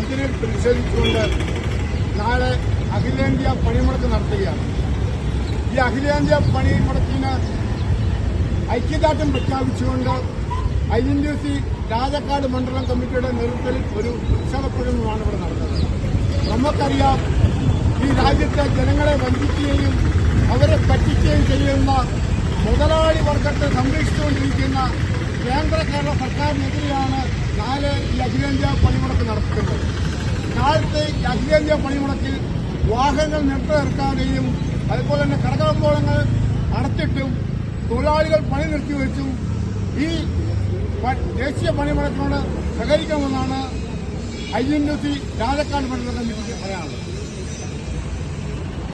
ഇതിനെ പ്രതിഷേധിച്ചുകൊണ്ട് നാളെ അഖിലേന്ത്യാ പണിമുടക്ക് നടത്തുകയാണ്. ഈ അഖിലേന്ത്യാ പണിമുടക്കിന് ഐക്യദാർഢ്യം പ്രഖ്യാപിച്ചുകൊണ്ട് INTUC രാജാക്കാട് മണ്ഡലം കമ്മിറ്റിയുടെ നേതൃത്വത്തിൽ ഒരു ഉത്സവക്കുഴമാണ് ഇവിടെ നടന്നത്. നമുക്കറിയാം, ഈ രാജ്യത്തെ ജനങ്ങളെ വഞ്ചിക്കുകയും അവരെ പറ്റിക്കുകയും ചെയ്യുന്ന മുതലാളി വർഗത്തെ സംരക്ഷിച്ചുകൊണ്ടിരിക്കുന്ന കേന്ദ്ര കേരള സർക്കാരിനെതിരെയാണ് നാളെ ഈ അഖിലേന്ത്യാ പണിമുടക്ക് നടത്തുന്നത്. നാളത്തെ ഈ അഖിലേന്ത്യാ പണിമുടക്കിൽ വാഹനങ്ങൾ നിർത്തിയിറക്കാതെയും അതുപോലെ തന്നെ കടകമ്പോളങ്ങൾ അടച്ചിട്ടും തൊഴിലാളികൾ പണി നിർത്തിവെച്ചും ഈ ദേശീയ പണിമുടക്കിനോട് സഹകരിക്കാമെന്നാണ് INTUC രാജാക്കാട് മണ്ഡലം കമ്മിറ്റിക്ക് പറയാനുള്ളത്.